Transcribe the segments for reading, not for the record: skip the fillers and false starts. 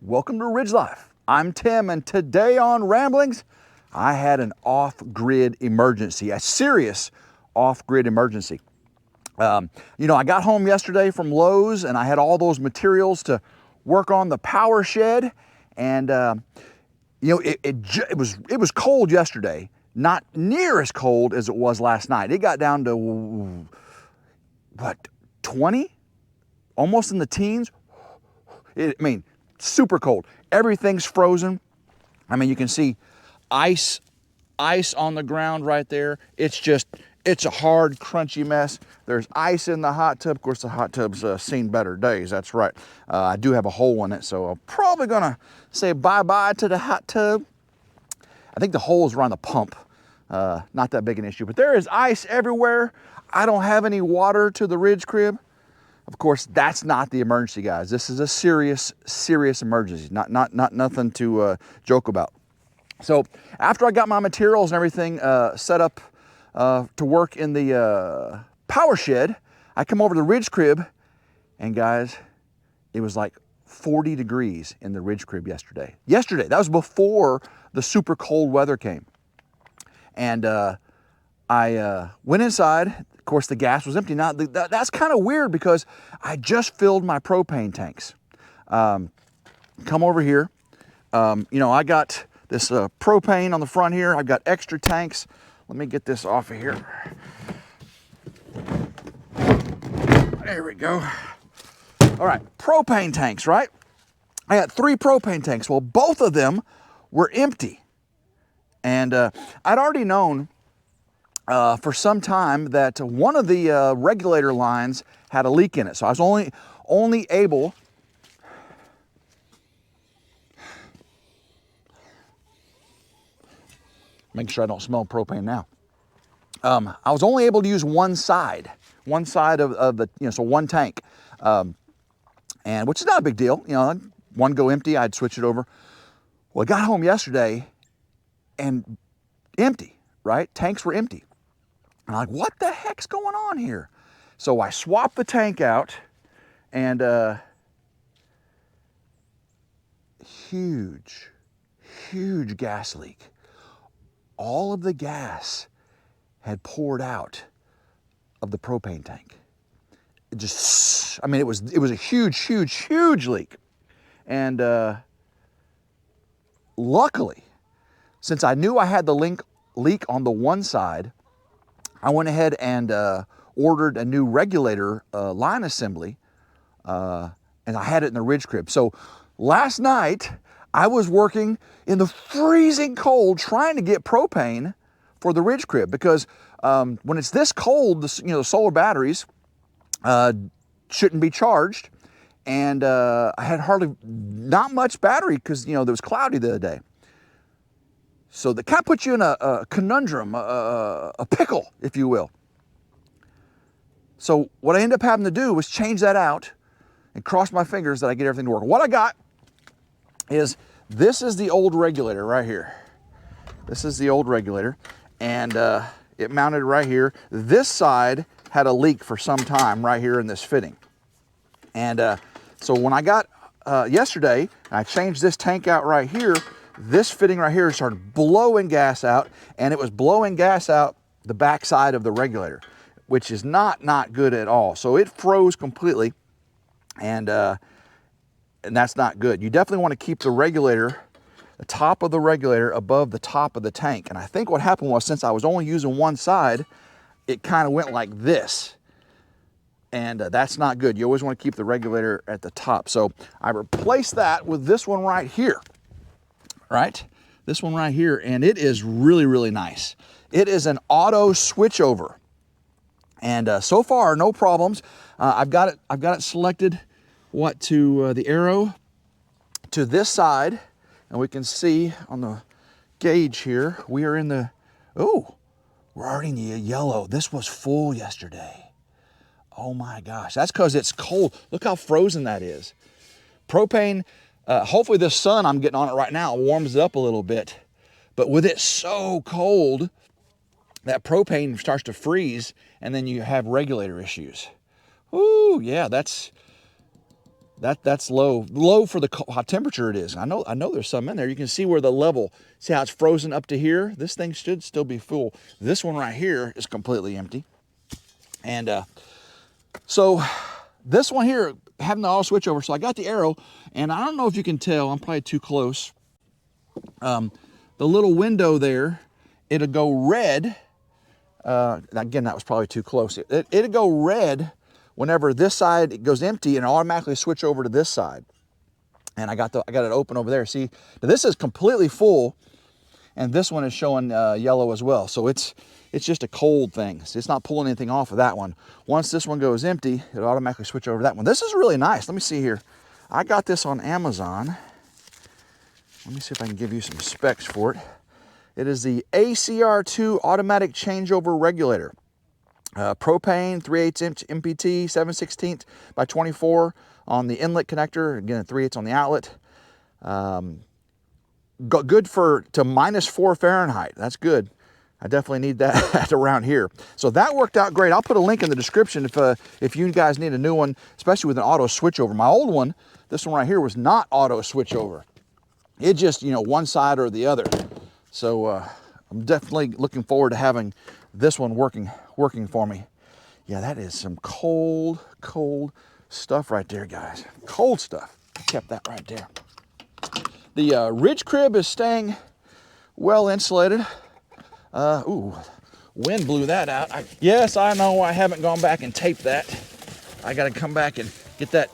welcome to RidgeLife. I'm Tim, and today on Ramblings, I had an off-grid emergency, a serious off-grid emergency. I got home yesterday from Lowe's, and I had all those materials to work on the power shed, and it was cold yesterday, not near as cold as it was last night. It got down to what, 20? Almost in the teens. Super cold. Everything's frozen. You can see ice on the ground right there. It's a hard, crunchy mess. There's ice in the hot tub. Of course, the hot tub's seen better days. That's right. I do have a hole in it, so I'm probably gonna say bye-bye to the hot tub. I think the hole is around the pump. Not that big an issue, but there is ice everywhere. I don't have any water to the Ridge crib. Of course, that's not the emergency, guys. This is a serious emergency, not nothing to joke about. So after I got my materials and everything set up to work in the power shed, I come over to the Ridge crib, and guys, it was like 40 degrees in the Ridge crib yesterday. That was before the super cold weather came. And I went inside. Of course, the gas was empty. Now, that's kind of weird because I just filled my propane tanks. Come over here. I got this propane on the front here. I've got extra tanks. Let me get this off of here. There we go. All right, propane tanks, right? I got 3 propane tanks. Well, both of them were empty. And I'd already known for some time that one of the regulator lines had a leak in it. So I was only able make sure I don't smell propane now. I was only able to use one side of the, so one tank, and which is not a big deal. One go empty, I'd switch it over. Well, I got home yesterday and empty, right? Tanks were empty. I'm like, what the heck's going on here? So I swapped the tank out, and huge gas leak. All of the gas had poured out of the propane tank. It was a huge leak. And luckily, since I knew I had the leak on the one side, I went ahead and ordered a new regulator line assembly, and I had it in the Ridge crib. So last night, I was working in the freezing cold trying to get propane for the Ridge crib, because when it's this cold, the solar batteries shouldn't be charged, and I had not much battery because it was cloudy the other day. So that kind of puts you in a conundrum, a pickle, if you will. So what I ended up having to do was change that out and cross my fingers that I get everything to work. What I got is, this is the old regulator right here. This is the old regulator, and it mounted right here. This side had a leak for some time right here in this fitting. And so when I got yesterday, I changed this tank out right here. This fitting right here started blowing gas out, and it was blowing gas out the back side of the regulator, which is not good at all. So it froze completely, and that's not good. You definitely want to keep the regulator, the top of the regulator, above the top of the tank. And I think what happened was, since I was only using one side, it kind of went like this. And that's not good. You always want to keep the regulator at the top. So I replaced that with this one right here. Right? This one right here, and it is really nice. It is an auto switchover, and so far no problems. I've got it selected to the arrow to this side, and we can see on the gauge here we are in the we're already in the yellow. This was full yesterday. Oh my gosh, that's because it's cold. Look how frozen that is. Propane. Hopefully the sun I'm getting on it right now warms it up a little bit. But with it so cold, that propane starts to freeze, and then you have regulator issues. Ooh, yeah, that's That's low for the hot temperature it is. I know there's some in there. You can see where the level, see how it's frozen up to here? This thing should still be full. This one right here is completely empty. And so this one here, having the auto switch over, so I got the arrow, and I don't know if you can tell, I'm probably too close. The little window there, it'll go red. Again, that was probably too close. It'll go red whenever this side it goes empty, and automatically switch over to this side. And I got it open over there. See, this is completely full, and this one is showing yellow as well. So it's just a cold thing. So it's not pulling anything off of that one. Once this one goes empty, it'll automatically switch over to that one. This is really nice. Let me see here. I got this on Amazon. Let me see if I can give you some specs for it. It is the ACR2 automatic changeover regulator. Propane, 3/8 inch MPT, 7/16 by 24 on the inlet connector. Again, 3/8 on the outlet. Good to -4 Fahrenheit. That's good. I definitely need that around here. So that worked out great. I'll put a link in the description if you guys need a new one, especially with an auto switchover. My old one, this one right here, was not auto switchover. It just, one side or the other. So I'm definitely looking forward to having this one working for me. Yeah, that is some cold stuff right there, guys. Cold stuff. Kept that right there. The ridge crib is staying well insulated. Ooh, wind blew that out. Yes, I know I haven't gone back and taped that. I got to come back and get that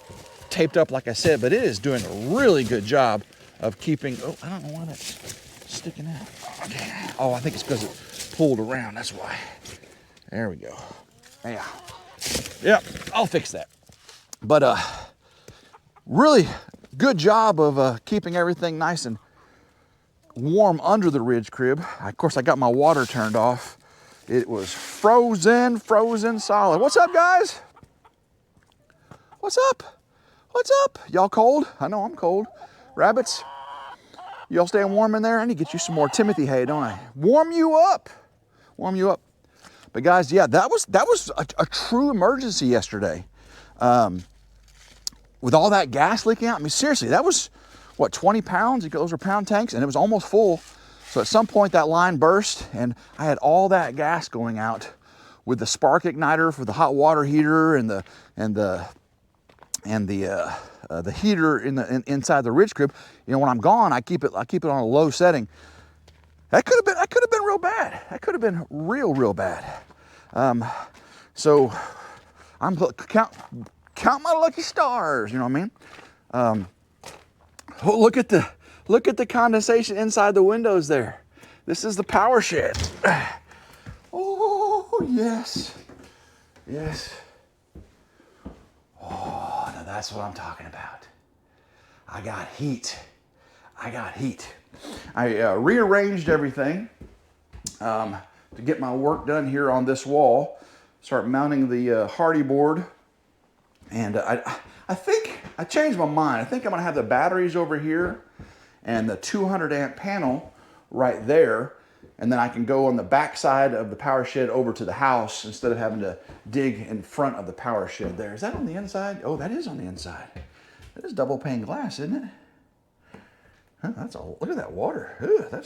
taped up like I said, but it is doing a really good job of keeping, oh, I don't know why that's sticking out. Okay. Oh, I think it's because it pulled around, that's why. There we go. Yeah. Yep, I'll fix that. But really good job of keeping everything nice and warm under the ridge crib. Of course, I got my water turned off. It was frozen solid. What's up, guys? What's up? What's up? Y'all cold? I know I'm cold. Rabbits, y'all staying warm in there? I need to get you some more Timothy hay, don't I? Warm you up. Warm you up. But guys, yeah, that was a true emergency yesterday. With all that gas leaking out, I mean, seriously, that was, what, 20 pounds? Those were pound tanks, and it was almost full. So at some point that line burst, and I had all that gas going out with the spark igniter for the hot water heater and the heater inside the ridge crib. When I'm gone, I keep it on a low setting. That could have been real bad. That could have been real bad. So I'm count my lucky stars. You know what I mean? Oh, look at the condensation inside the windows there. This is the power shed. Oh yes. Oh, now that's what I'm talking about. I got heat. I rearranged everything to get my work done here on this wall. Start mounting the hardy board. And I think I changed my mind. I think I'm gonna have the batteries over here and the 200 amp panel right there. And then I can go on the back side of the power shed over to the house instead of having to dig in front of the power shed there. Is that on the inside? Oh, that is on the inside. That is double pane glass, isn't it? Huh, look at that water. Ugh,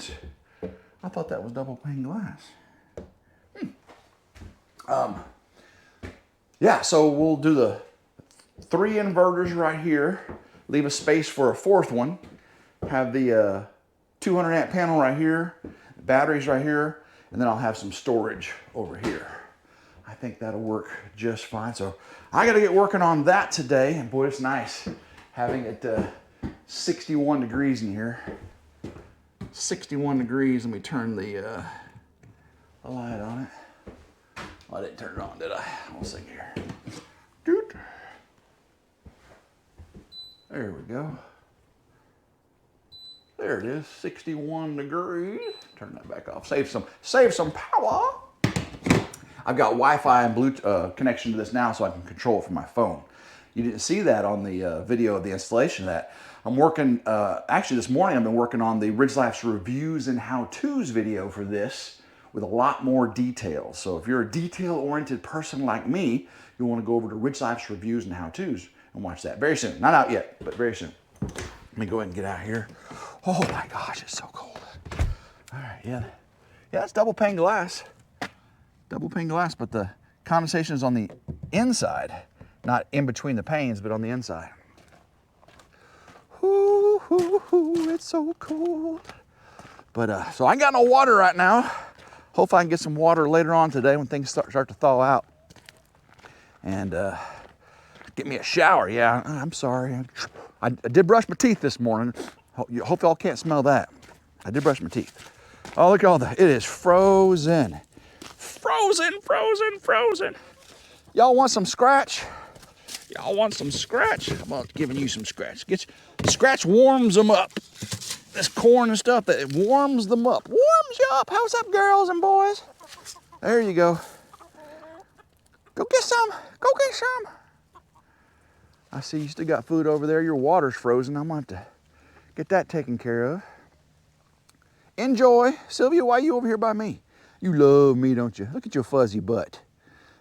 I thought that was double pane glass. Yeah, so we'll do the 3 inverters right here, leave a space for a 4th one, have the 200 amp panel right here, batteries right here, and then I'll have some storage over here. I think that'll work just fine. So I got to get working on that today. And boy, it's nice having it 61 degrees in here. 61 degrees. Let me turn the light on it. Well, I didn't turn it on, did I? We'll see here. Doot. There we go. There it is, 61 degrees. Turn that back off. Save some power. I've got Wi-Fi and Bluetooth connection to this now, so I can control it from my phone. You didn't see that on the video of the installation of that. I'm working, actually this morning I've been working on the RidgeLife's reviews and how-tos video for this with a lot more details. So if you're a detail-oriented person like me, you'll want to go over to RidgeLife's reviews and how-tos. and watch that very soon. Not out yet, but very soon. Let me go ahead and get out of here. Oh my gosh, it's so cold. All right, yeah, it's double pane glass. Double pane glass, but the condensation is on the inside, not in between the panes, but on the inside. Ooh, ooh, ooh, it's so cold. But so I ain't got no water right now. Hopefully I can get some water later on today when things start to thaw out. And get me a shower. Yeah, I'm sorry. I did brush my teeth this morning. Hope y'all can't smell that. I did brush my teeth. Oh, look at all that. It is frozen. Frozen, frozen, frozen. Y'all want some scratch? Y'all want some scratch? I'm about giving you some scratch. Scratch warms them up. This corn and stuff, that warms them up. Warms you up. How's up, girls and boys? There you go. Go get some. Go get some. I see you still got food over there. Your water's frozen. I'm going to have to get that taken care of. Enjoy. Sylvia, why are you over here by me? You love me, don't you? Look at your fuzzy butt.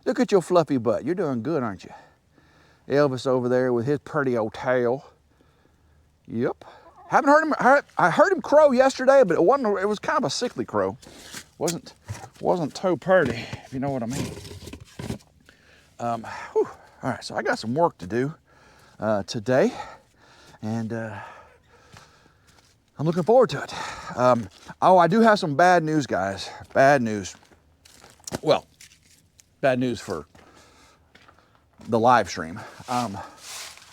Look at your fluffy butt. You're doing good, aren't you? Elvis over there with his pretty old tail. Yep. Haven't heard him. I heard him crow yesterday, but it wasn't. It was kind of a sickly crow. Wasn't too pretty, if you know what I mean. All right, so I got some work to do today, and I'm looking forward to it. Oh, I do have some bad news, guys. Bad news. Well, bad news for the live stream. I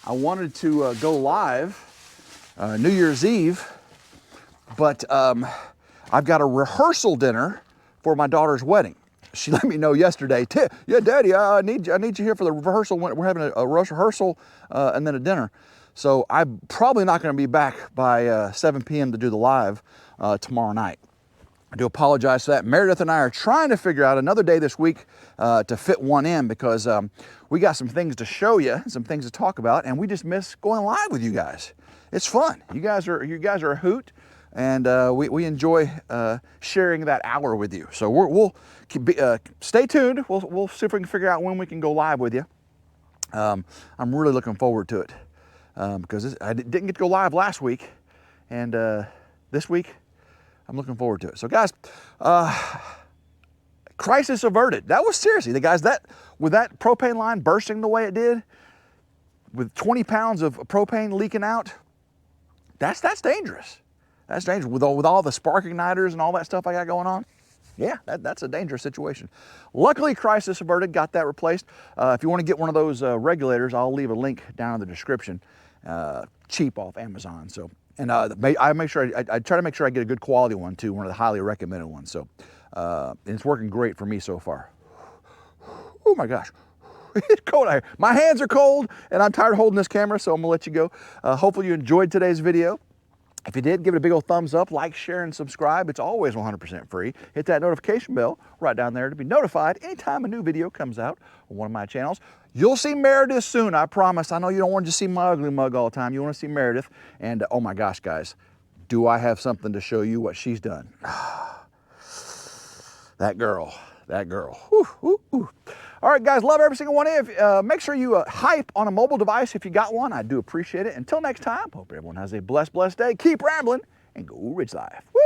wanted to go live New Year's Eve, but I've got a rehearsal dinner for my daughter's wedding. She let me know yesterday, yeah, Daddy, I need you here for the rehearsal. We're having a rehearsal and then a dinner. So I'm probably not going to be back by 7 p.m. to do the live tomorrow night. I do apologize for that. Meredith and I are trying to figure out another day this week to fit one in, because we got some things to show you, some things to talk about, and we just miss going live with you guys. It's fun. You guys are a hoot, and we enjoy sharing that hour with you. So we'll stay tuned. We'll see if we can figure out when we can go live with you. I'm really looking forward to it because I didn't get to go live last week, and this week I'm looking forward to it. So guys, crisis averted. That was seriously, the guys, with that propane line bursting the way it did, with 20 pounds of propane leaking out, that's dangerous. That's dangerous with all the spark igniters and all that stuff I got going on. Yeah, that's a dangerous situation. Luckily, crisis averted, got that replaced. If you want to get one of those regulators, I'll leave a link down in the description. Cheap off Amazon. So, and I try to make sure I get a good quality one too, one of the highly recommended ones. So, and it's working great for me so far. Oh my gosh. It's cold out here. My hands are cold, and I'm tired of holding this camera, so I'm gonna let you go. Hopefully you enjoyed today's video. If you did, give it a big old thumbs up, like, share, and subscribe. It's always 100% free. Hit that notification bell right down there to be notified anytime a new video comes out on one of my channels. You'll see Meredith soon, I promise. I know you don't want to just see my ugly mug all the time. You want to see Meredith. And oh my gosh, guys, do I have something to show you what she's done. That girl. Whew, whew, whew. All right, guys, love every single one of you. Make sure you hype on a mobile device if you got one. I do appreciate it. Until next time, hope everyone has a blessed day. Keep rambling and go Ridge Life. Woo!